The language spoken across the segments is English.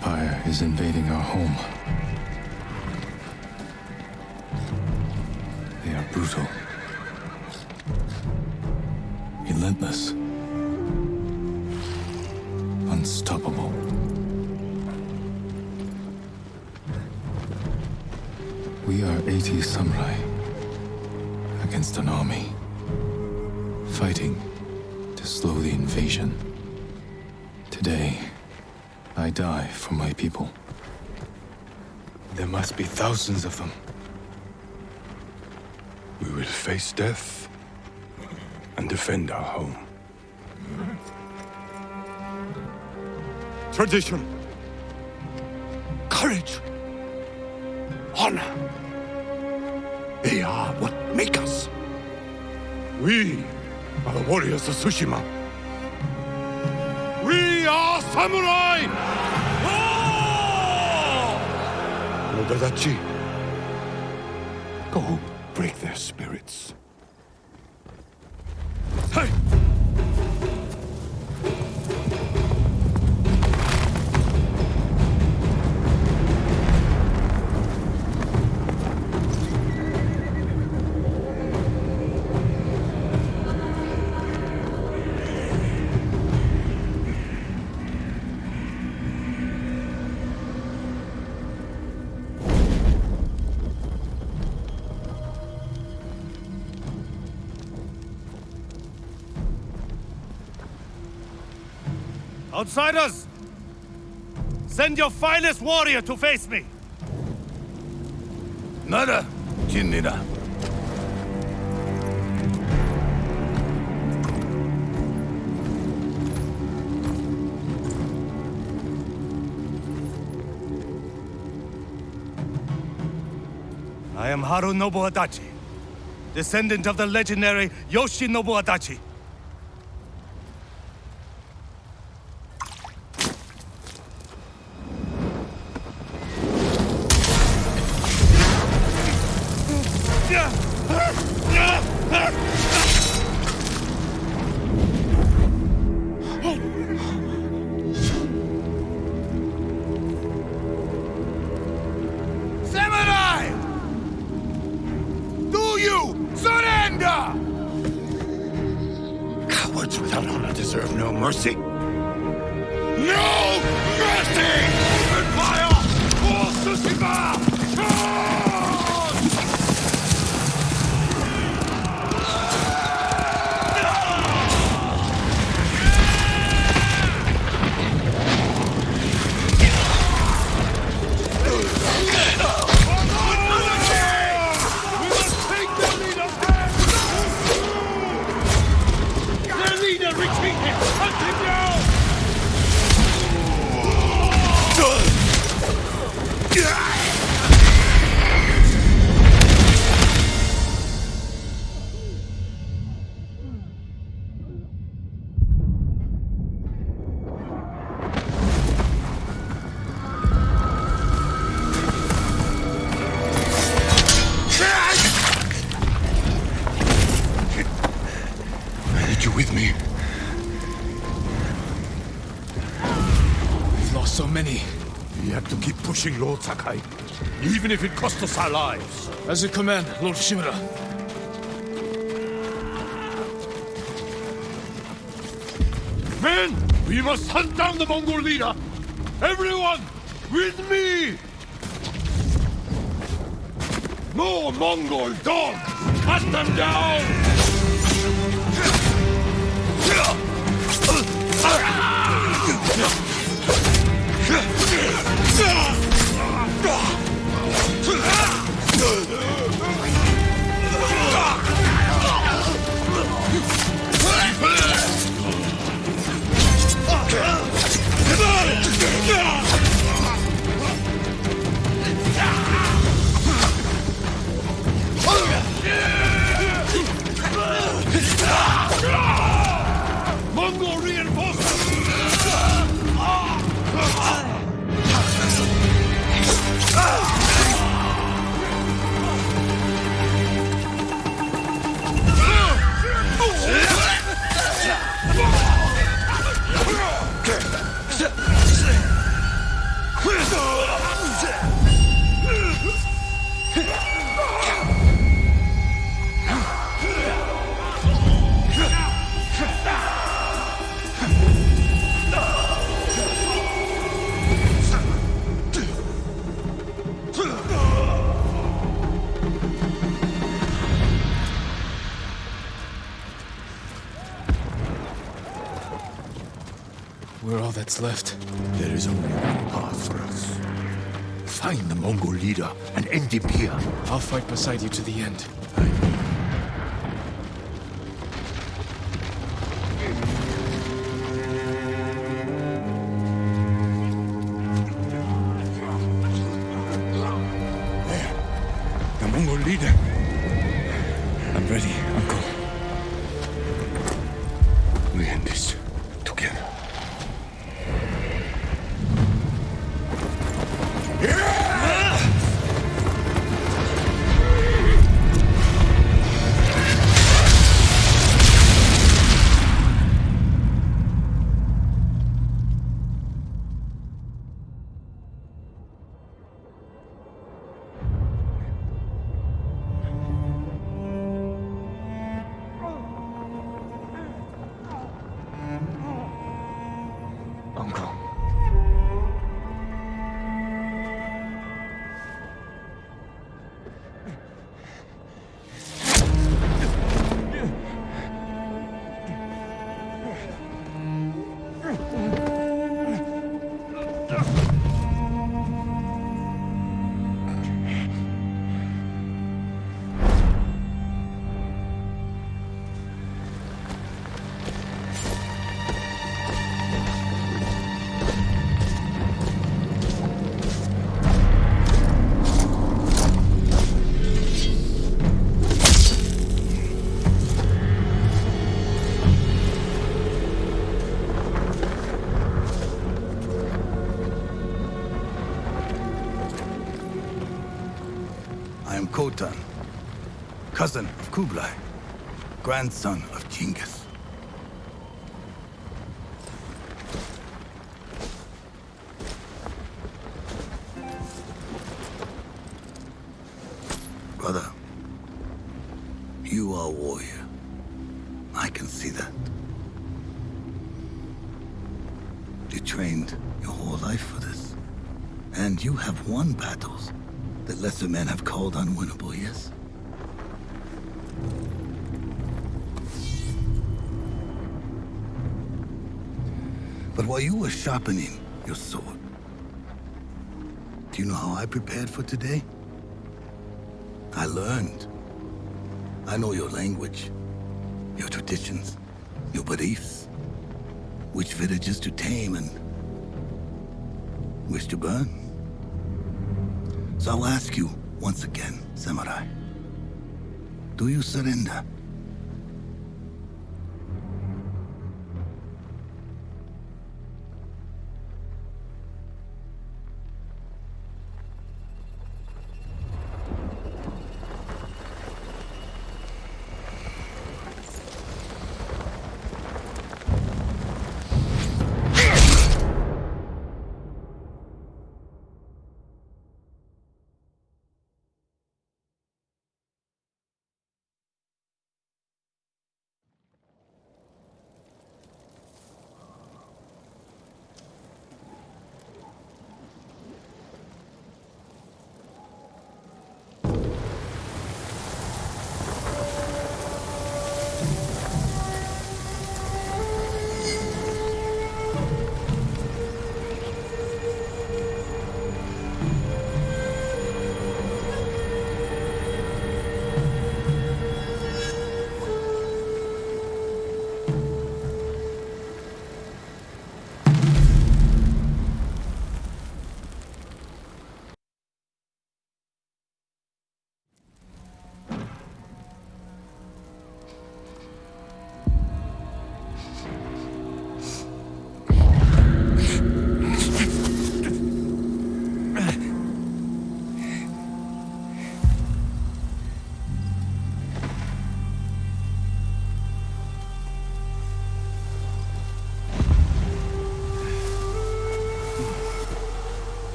Empire is invading our home. They are brutal, relentless, unstoppable. We are 80 samurai against an army, fighting to slow the invasion. Today, I die for my people. There must be thousands of them. We will face death and defend our home. Tradition, courage, honor. They are what make us. We are the warriors of Tsushima. We are samurai! Nodadachi, go break their spirits. Hey! Outsiders! Send your finest warrior to face me! Nada, Jinnida. I am Harunobu Adachi, descendant of the legendary Yoshinobu Adachi. Samurai! Do you surrender? Cowards without honor deserve no mercy. No mercy! Empire for Tsushima! With me. We've lost so many. We have to keep pushing, Lord Sakai, even if it costs us our lives. As you command, Lord Shimura. Men, we must hunt down the Mongol leader. Everyone, with me! No Mongol dogs! Hunt them down! We're all that's left. There is only one path for us. Find the Mongol leader and end him here. I'll fight beside you to the end. The Mongol leader. I'm ready, Uncle. We end this together. Uncle. I am Khotan, cousin of Kublai, grandson of Genghis. Brother, you are a warrior. I can see that. You trained your whole life for this. And you have won battles that lesser men have called unwinnable, yes? But while you were sharpening your sword, do you know how I prepared for today? I learned. I know your language, your traditions, your beliefs, which villages to tame and which to burn. So I'll ask you once again, Samurai. Do you surrender?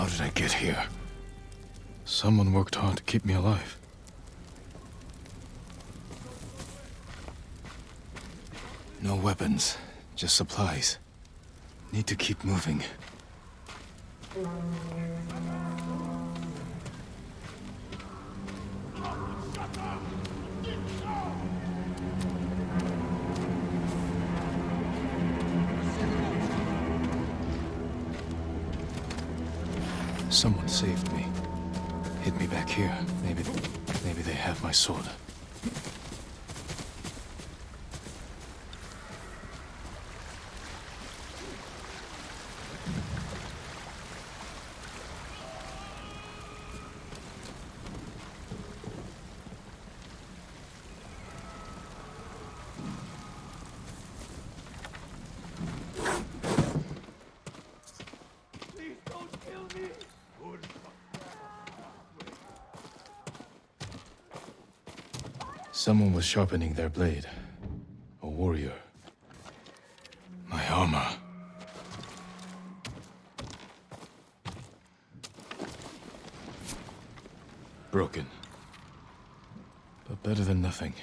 How did I get here? Someone worked hard to keep me alive. No weapons, just supplies. Need to keep moving. Someone saved me. Hid me back here. Maybe they have my sword. Someone was sharpening their blade. A warrior. My armor. Broken. But better than nothing.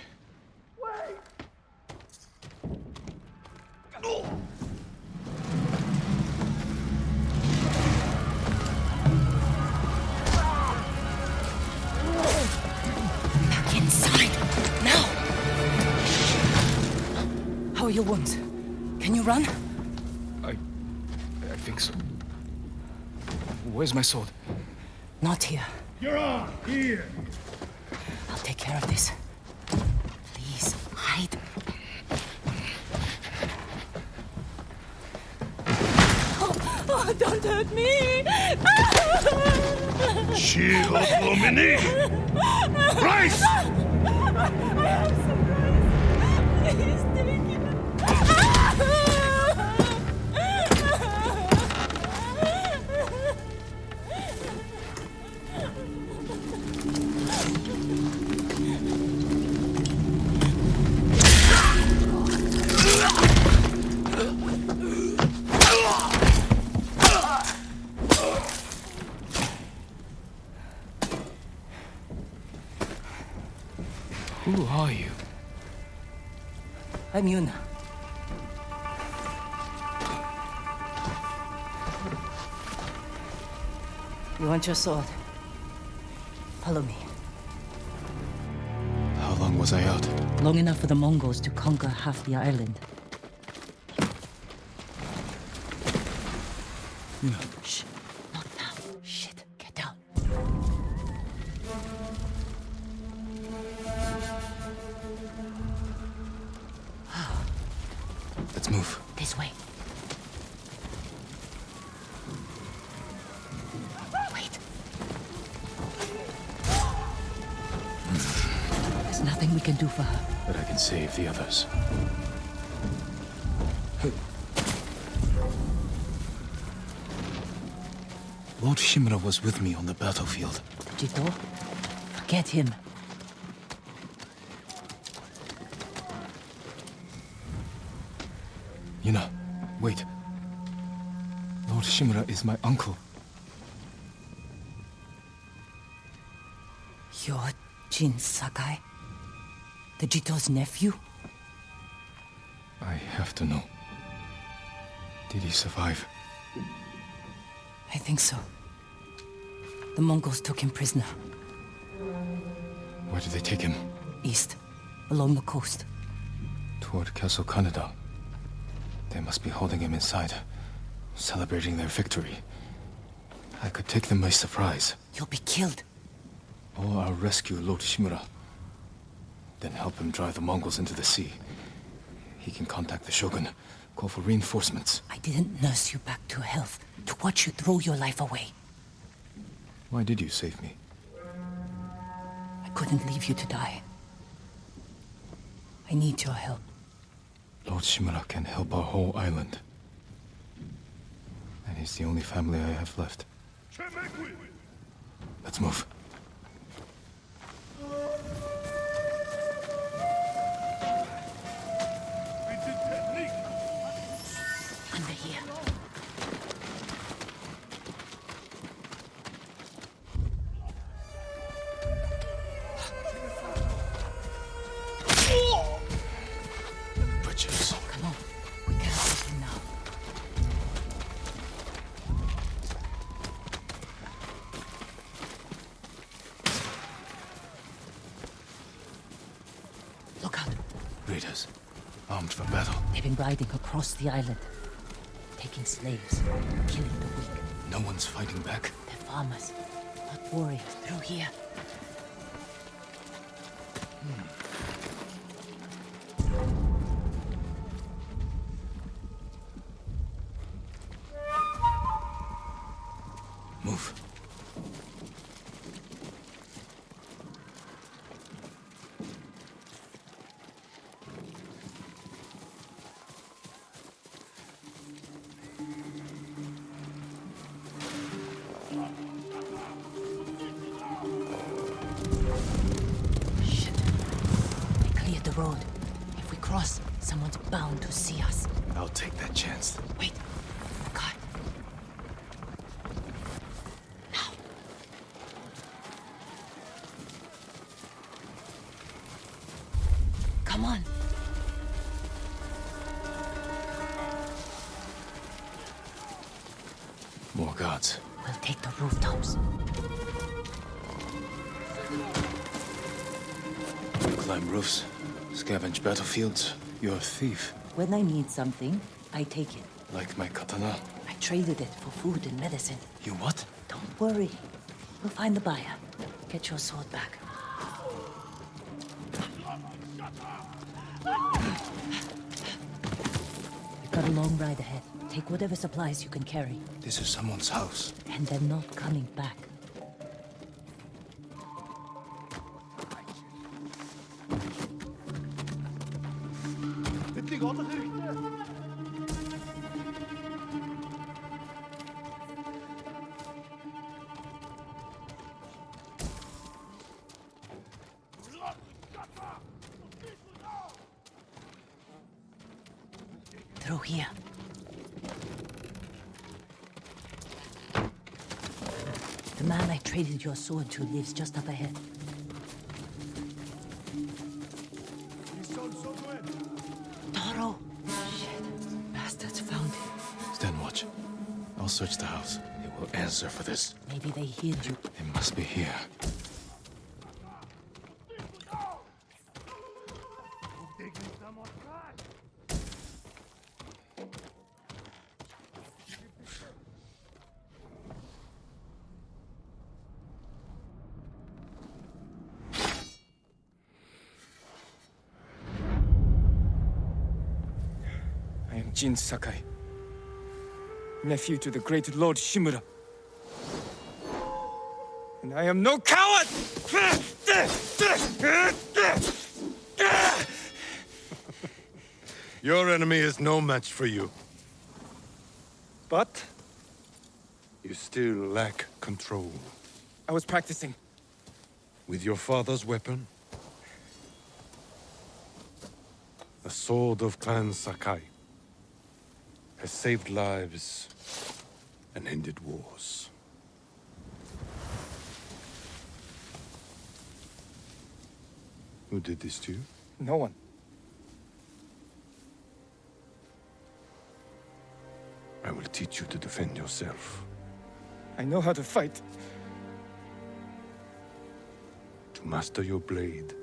Back inside! Now! How are your wounds? Can you run? I think so. Where's my sword? Not here. You're on! Here! I'll take care of this. Please, hide. Oh, don't hurt me! Shield Lumini! Rice! I have some rice. Please take it. Who are you? I'm Yuna. You want your sword? Follow me. How long was I out? Long enough for the Mongols to conquer half the island. Shh. Not now. Shit. Get down. Let's move. This way. Wait. There's nothing we can do for her. But I can save the others. Lord Shimura was with me on the battlefield. Jito? Forget him. Yuna, wait. Lord Shimura is my uncle. You're Jin Sakai? The Jito's nephew? I have to know. Did he survive? I think so. The Mongols took him prisoner. Where did they take him? East, along the coast. Toward Castle Kaneda. They must be holding him inside, celebrating their victory. I could take them by surprise. You'll be killed. Or I'll rescue Lord Shimura. Then help him drive the Mongols into the sea. He can contact the Shogun, call for reinforcements. I didn't nurse you back to health to watch you throw your life away. Why did you save me? I couldn't leave you to die. I need your help. Lord Shimura can help our whole island. And he's the only family I have left. Let's move. Under here. Butchers. Come on. We can't take him now. Raiders, armed for battle. They've been riding across the island, taking slaves, killing the weak. No one's fighting back. They're farmers, not warriors. Through here. Move. Shit. They cleared the road. If we cross, someone's bound to see us. I'll take that chance. Wait. God. Now. Come on. More guards. We'll take the rooftops. Climb roofs. Scavenge battlefields. You're a thief. When I need something, I take it. Like my katana. I traded it for food and medicine. You what? Don't worry. We'll find the buyer. Get your sword back. We've got a long ride ahead. Take whatever supplies you can carry. This is someone's house. And they're not coming back. Through here. The man I traded your sword to lives just up ahead. Toro! Shit. Bastards found it. Stand watch. I'll search the house. They will answer for this. Maybe they hid you. They must be here. I am Jin Sakai, nephew to the great Lord Shimura. And I am no coward! Your enemy is no match for you. But You still lack control. I was practicing. With your father's weapon? The sword of Clan Sakai has saved lives and ended wars. Who did this to you? No one. I will teach you to defend yourself. I know how to fight. To master your blade,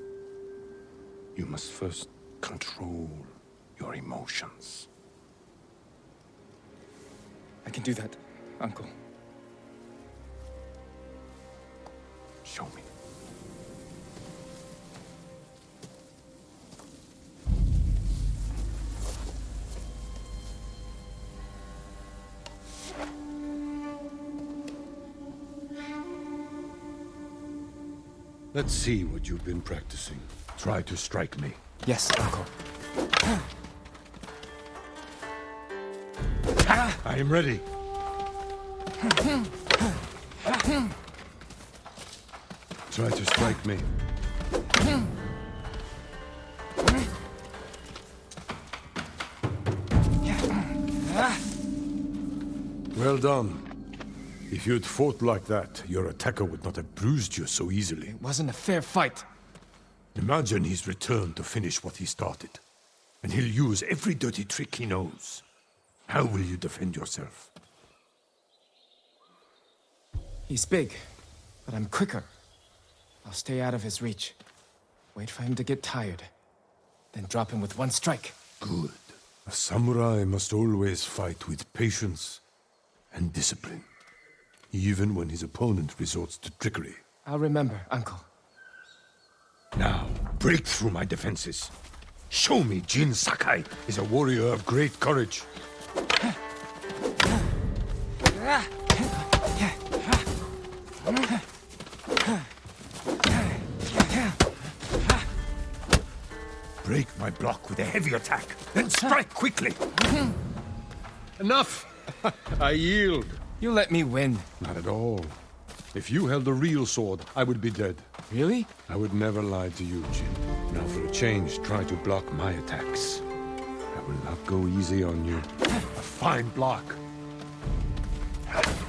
you must first control your emotions. I can do that, Uncle. Show me. Let's see what you've been practicing. Try to strike me. Yes, Uncle. I am ready. Try to strike me. Well done. If you'd fought like that, your attacker would not have bruised you so easily. It wasn't a fair fight. Imagine he's returned to finish what he started. And he'll use every dirty trick he knows. How will you defend yourself? He's big, but I'm quicker. I'll stay out of his reach. Wait for him to get tired. then drop him with one strike. Good. A samurai must always fight with patience and discipline, even when his opponent resorts to trickery. I'll remember, Uncle. Now, break through my defenses. Show me Jin Sakai is a warrior of great courage. Break my block with a heavy attack, then strike quickly. Enough! I yield. You let me win. Not at all. If you held a real sword, I would be dead. Really? I would never lie to you, Jin. Now for a change, try to block my attacks. I will not go easy on you. A fine block.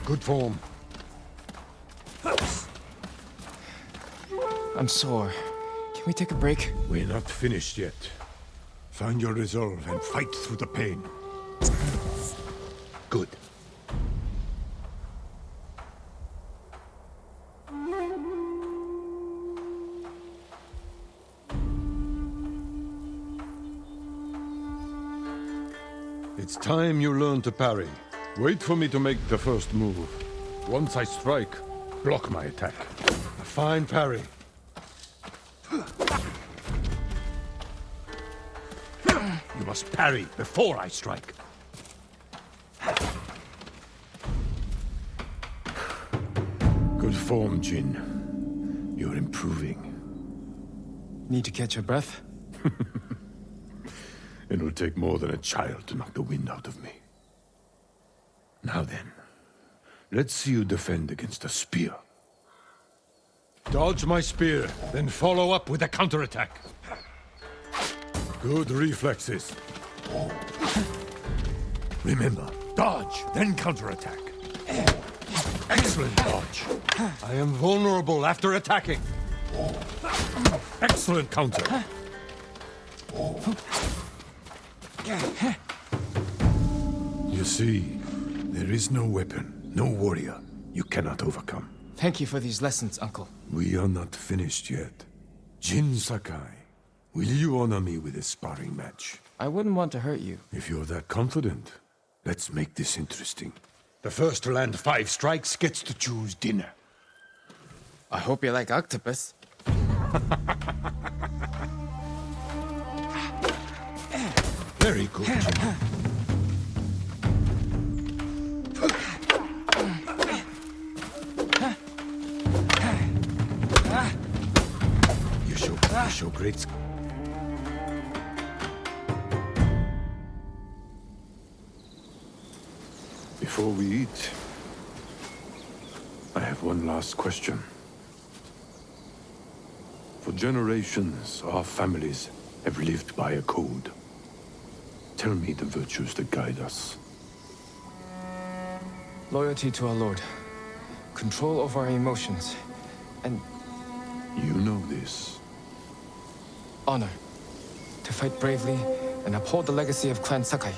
Good form. I'm sore. Can we take a break? We're not finished yet. Find your resolve and fight through the pain. Good. It's time you learn to parry. Wait for me to make the first move. Once I strike, block my attack. A fine parry. You must parry before I strike. Good form, Jin. You're improving. Need to catch your breath? It'll take more than a child to knock the wind out of me. Now then, let's see you defend against a spear. Dodge my spear, then follow up with a counterattack. Good reflexes. Remember, dodge, then counterattack. Excellent dodge. I am vulnerable after attacking. Excellent counter. You see, there is no weapon, no warrior you cannot overcome. Thank you for these lessons, Uncle. We are not finished yet. Jin Sakai, will you honor me with a sparring match? I wouldn't want to hurt you. If you're that confident, let's make this interesting. The first to land 5 strikes gets to choose dinner. I hope you like octopus. Very good, Jin. You show great. Before we eat, I have one last question. For generations, our families have lived by a code. Tell me the virtues that guide us. Loyalty to our Lord. Control over our emotions. And You know this. honor. To fight bravely and uphold the legacy of Clan Sakai.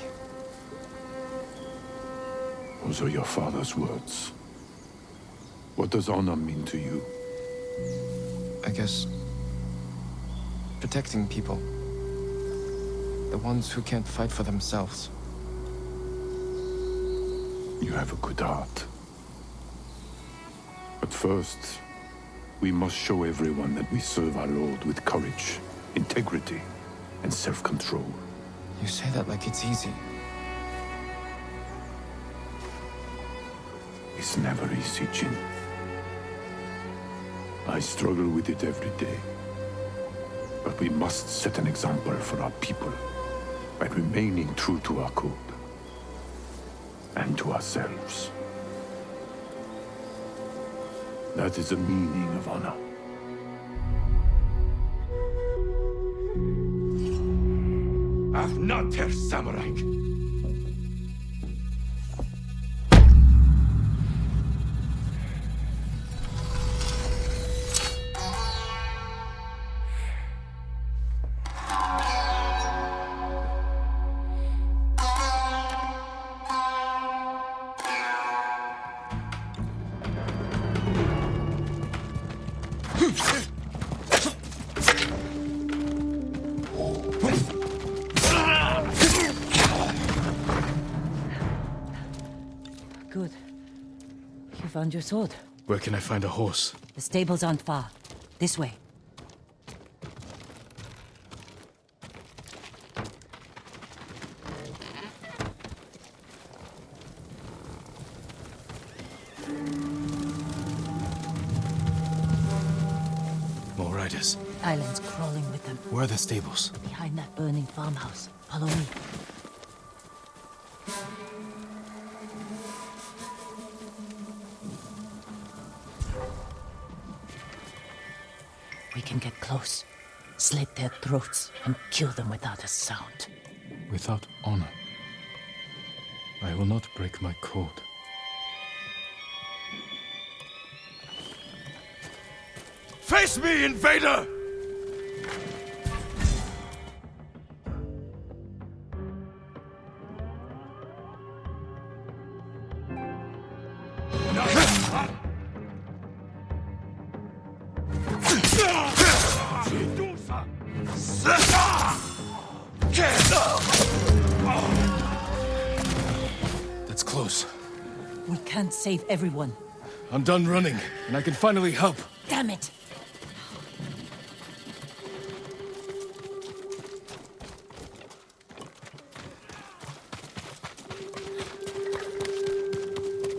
Those are your father's words. What does honor mean to you? I guess... protecting people. The ones who can't fight for themselves. You have a good heart. But first, we must show everyone that we serve our Lord with courage, integrity, and self-control. You say that like it's easy. It's never easy, Jin. I struggle with it every day. But we must set an example for our people by remaining true to our code and to ourselves. That is the meaning of honor. I'm not her samurai. found your sword. Where can I find a horse? The stables aren't far. This way. More riders. Island's crawling with them. Where are the stables? Behind that burning farmhouse. Follow me. We can get close, slit their throats, and kill them without a sound. Without honor. I will not break my code. Face me, invader! That's close. We can't save everyone. I'm done running, and I can finally help. Damn it!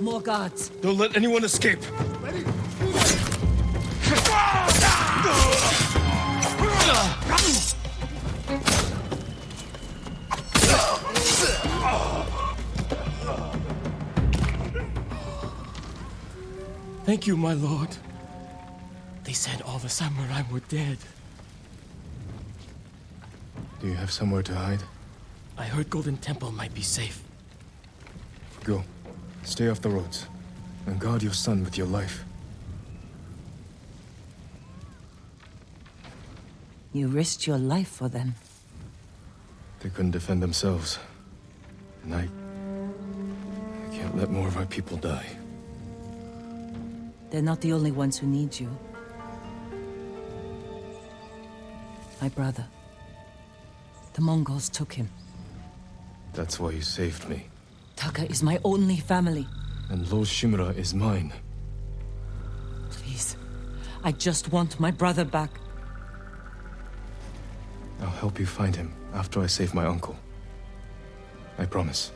More guards. Don't let anyone escape. Thank you, my lord. They said all the samurai were dead. Do you have somewhere to hide? I heard Golden Temple might be safe. Go. Stay off the roads. And guard your son with your life. You risked your life for them. They couldn't defend themselves. And I can't let more of our people die. They're not the only ones who need you. My brother. The Mongols took him. That's why you saved me. Taka is my only family. And Lord Shimura is mine. Please. I just want my brother back. I'll help you find him after I save my uncle. I promise.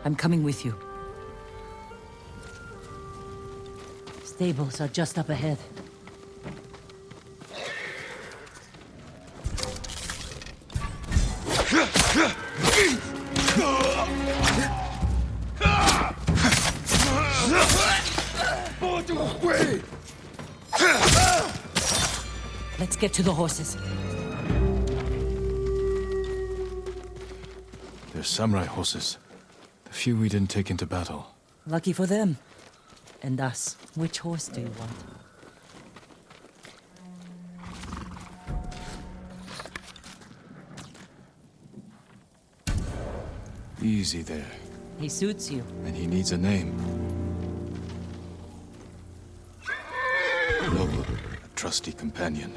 I'm coming with you. Stables are just up ahead. Let's get to the horses. They're samurai horses. The few we didn't take into battle. Lucky for them. And us. Which horse do you want? Easy there. He suits you. And he needs a name. Noble, a trusty companion.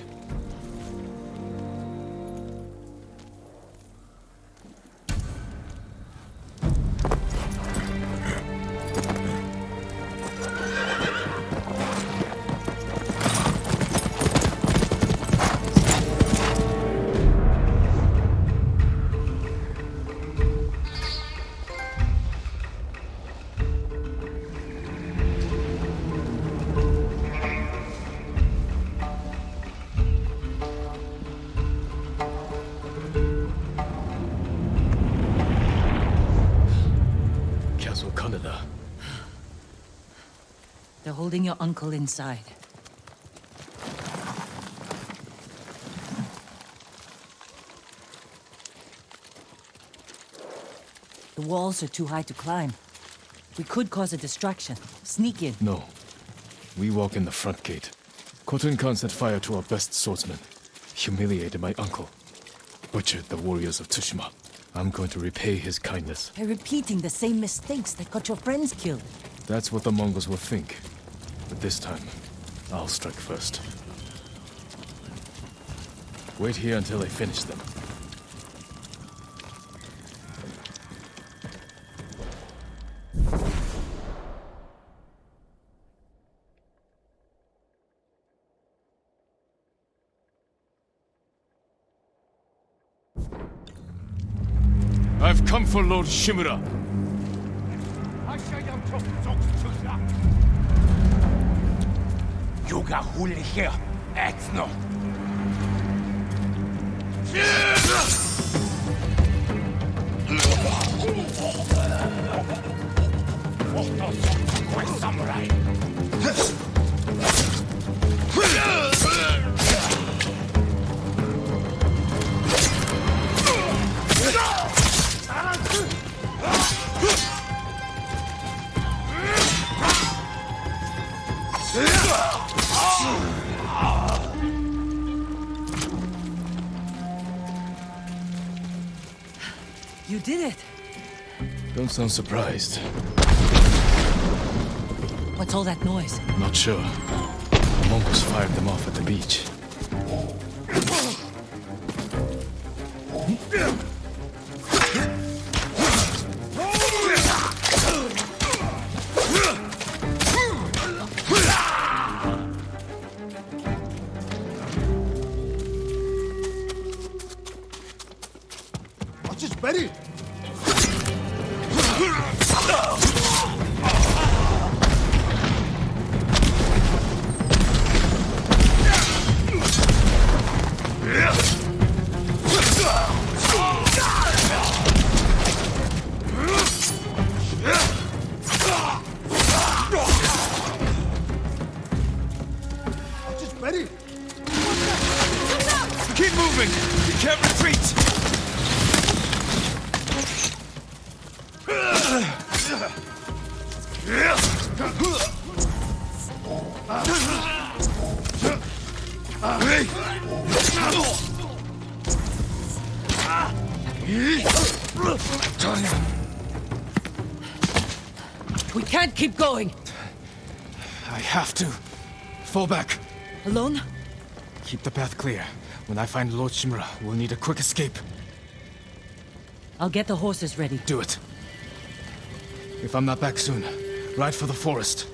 They're holding your uncle inside. The walls are too high to climb. We could cause a distraction. Sneak in. No. We walk in the front gate. Khotun Khan set fire to our best swordsman. Humiliated my uncle. Butchered the warriors of Tsushima. I'm going to repay his kindness. By repeating the same mistakes that got your friends killed. That's what the Mongols will think. But this time, I'll strike first. Wait here until I finish them. I've come for Lord Shimura. Yuga hulihe, exno. Samurai. You did it. Don't sound surprised. What's all that noise? Not sure. The Mongols fired them off at the beach. Ready? Ready? Keep moving! You can't retreat! We can't keep going. I have to. Fall back. Alone? Keep the path clear. When I find Lord Shimura, we'll need a quick escape. I'll get the horses ready. Do it. If I'm not back soon, ride for the forest.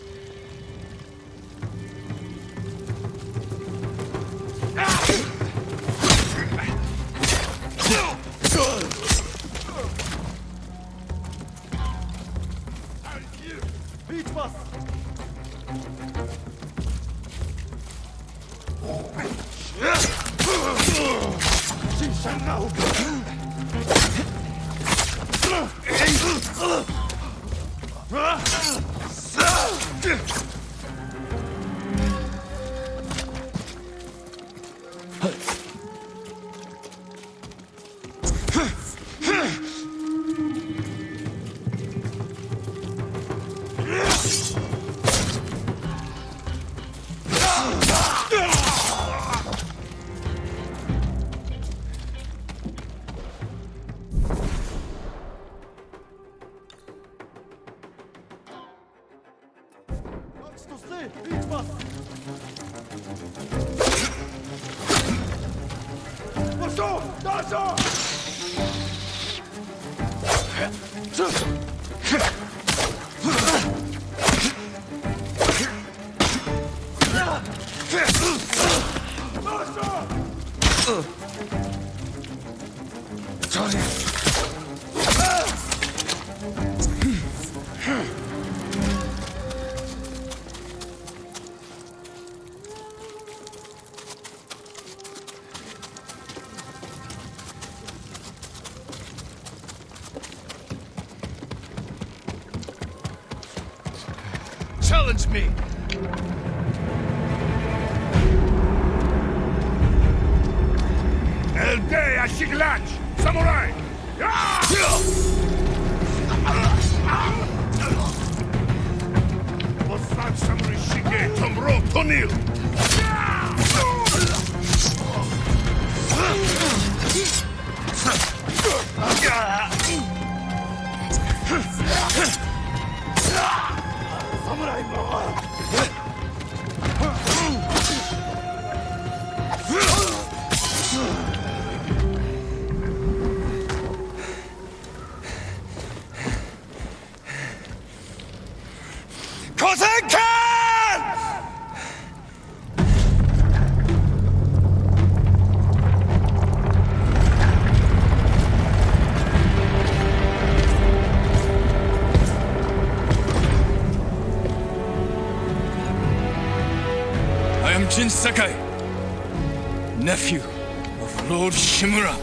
Challenge me! Elgato Shiglach! Samurai! Wasan Samurai Shige Tomro Tonil! Samurai Mama! Jin Sakai, nephew of Lord Shimura.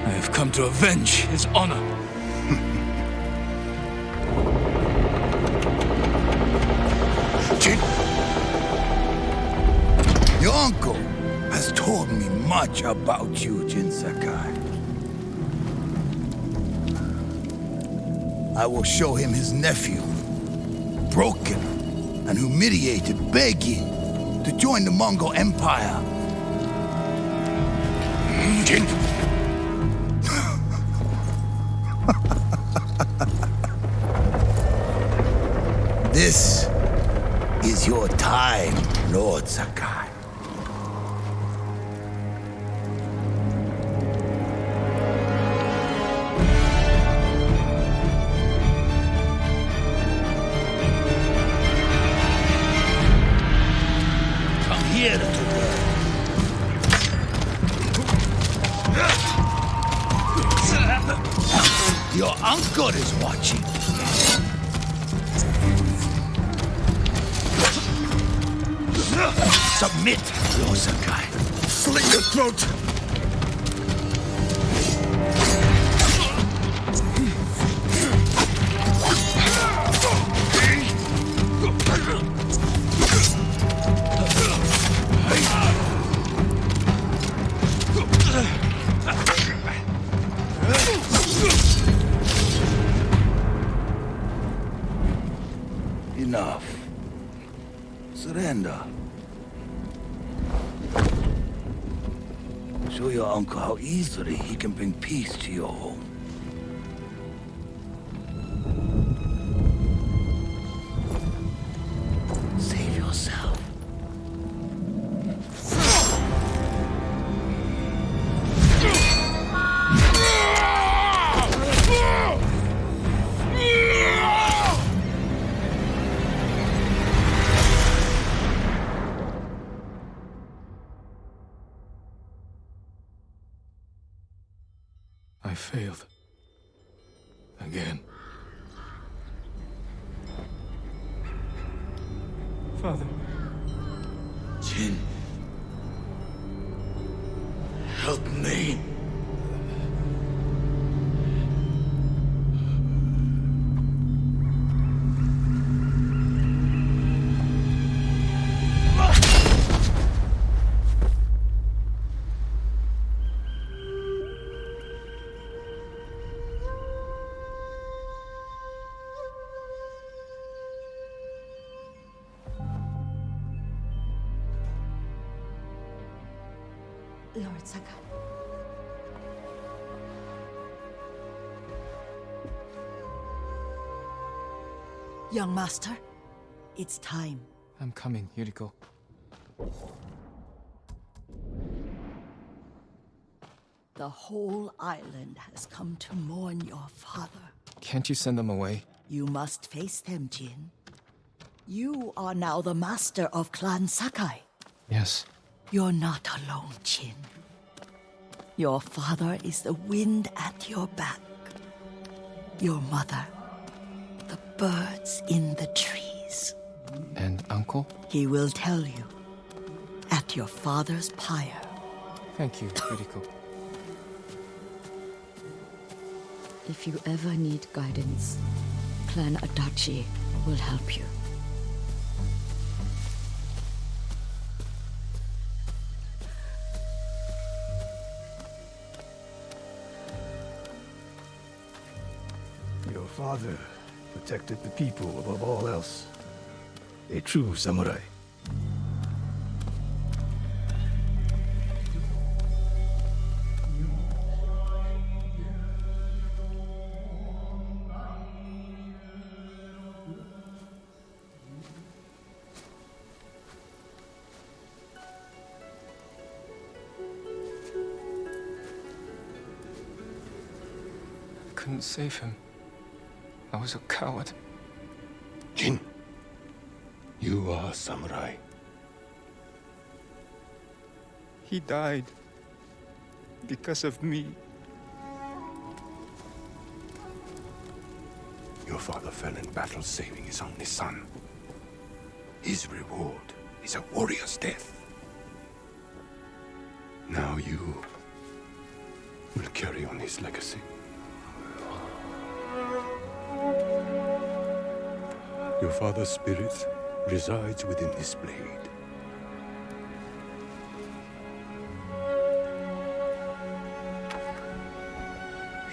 I have come to avenge his honor. Jin! Your uncle has told me much about you, Jin Sakai. I will show him his nephew, broken and humiliated, begging to join the Mongol Empire. Jin! This is your time, Lord Sakai. Come here, little girl. Your uncle is watching. Submit, Lord Sakai. Slit your throat! Enough. Surrender. Show your uncle how easily he can bring peace to your home. Save yourself. I failed. Again. Father. Jin. Help me. Lord Sakai. Young master, it's time. I'm coming, Yuriko. The whole island has come to mourn your father. Can't you send them away? You must face them, Jin. You are now the master of Clan Sakai. Yes. You're not alone, Jin. Your father is the wind at your back. Your mother, the birds in the trees. And Uncle? He will tell you at your father's pyre. Thank you, Yuriko. If you ever need guidance, Clan Adachi will help you. Your father protected the people above all else. A true samurai. I couldn't save him. I was a coward. Jin, you are a samurai. He died because of me. Your father fell in battle saving his only son. His reward is a warrior's death. Now you will carry on his legacy. Your father's spirit resides within this blade.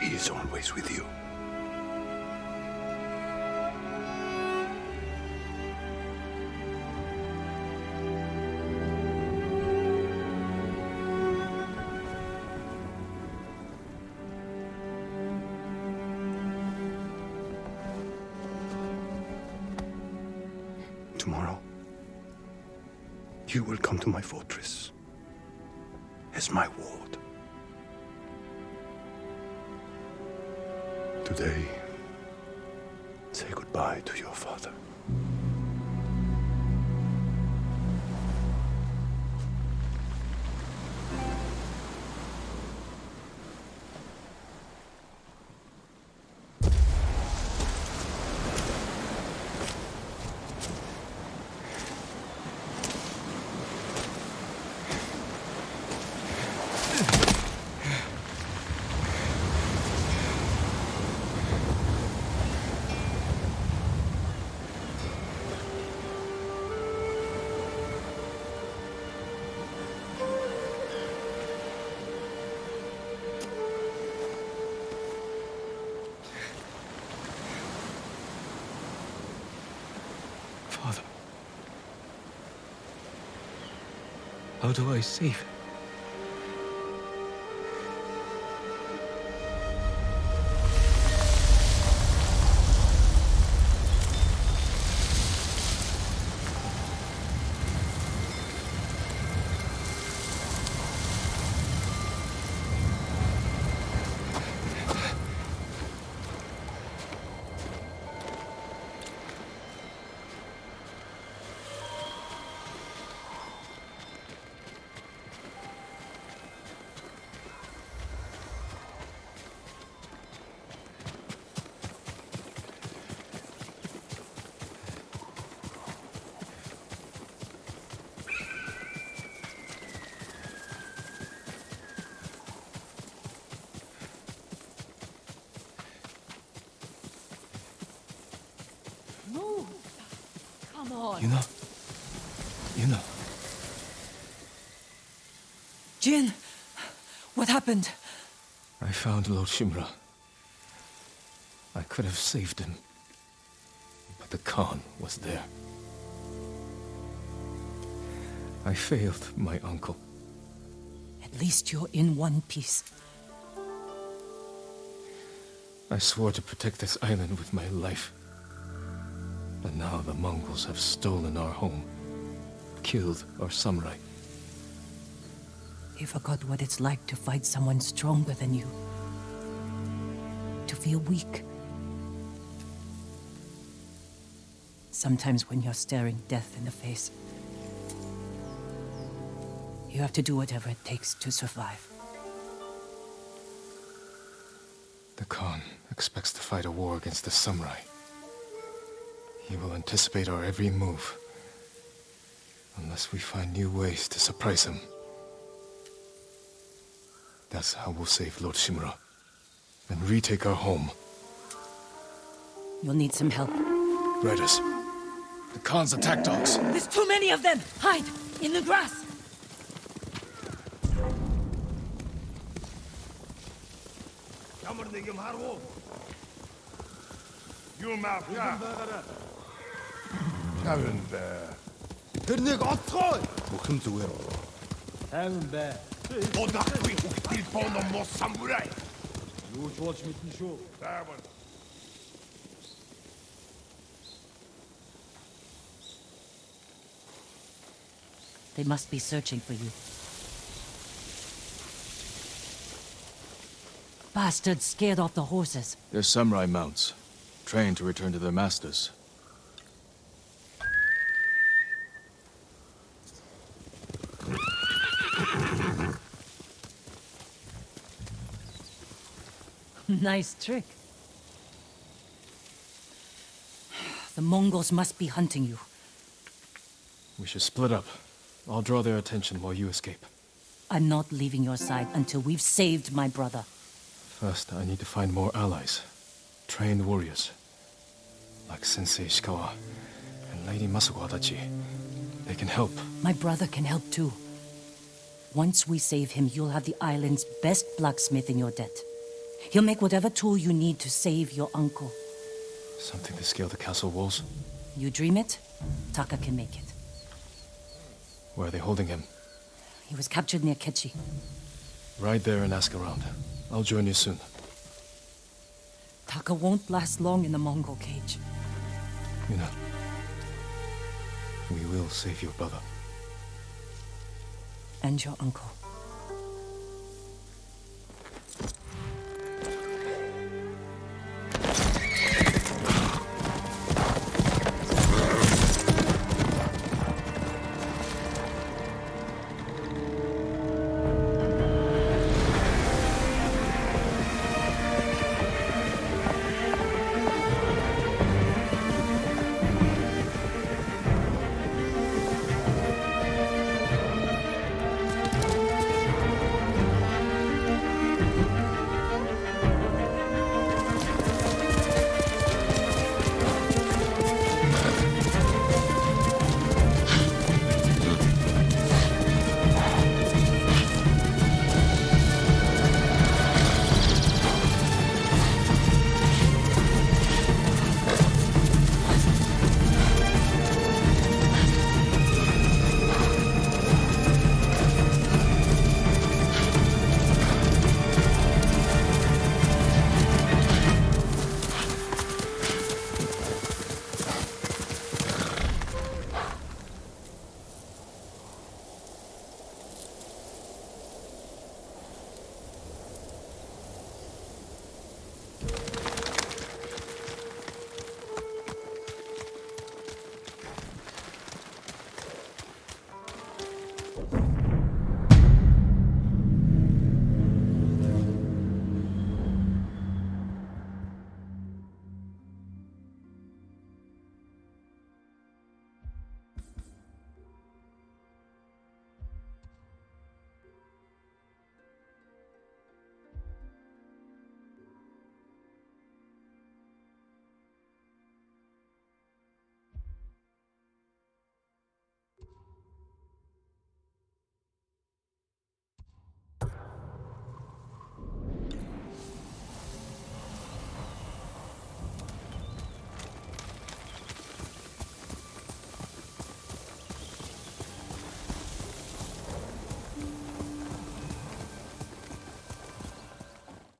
He is always with you. Tomorrow, you will come to my fortress as my ward. Today, say goodbye to your father. Father. How do I save him? Move! Come on! Yuna. Jin! What happened? I found Lord Shimura. I could have saved him. But the Khan was there. I failed my uncle. At least you're in one piece. I swore to protect this island with my life. But now the Mongols have stolen our home, killed our samurai. You forgot what it's like to fight someone stronger than you. To feel weak. Sometimes when you're staring death in the face, you have to do whatever it takes to survive. The Khan expects to fight a war against the samurai. He will anticipate our every move, unless we find new ways to surprise him. That's how we'll save Lord Shimura, and retake our home. You'll need some help. Riders. The Khan's attack dogs. There's too many of them! Hide! In the grass! Тэрнийг оцгоо. Бүхэн зүгээр. Тайван бай. Одахгүй хөхтөл боно мос самурай. Юу ч болж мэднэ шүү. Тайван. They must be searching for you. Bastards scared off the horses. They're samurai mounts, trained to return to their masters. Nice trick. The Mongols must be hunting you. We should split up. I'll draw their attention while you escape. I'm not leaving your side until we've saved my brother. First, I need to find more allies. Trained warriors. Like Sensei Ishikawa and Lady Masako Adachi. They can help. My brother can help too. Once we save him, you'll have the island's best blacksmith in your debt. He'll make whatever tool you need to save your uncle. Something to scale the castle walls? You dream it, Taka can make it. Where are they holding him? He was captured near Kechi. Ride there and ask around. I'll join you soon. Taka won't last long in the Mongol cage. Yuna, we will save your brother. And your uncle.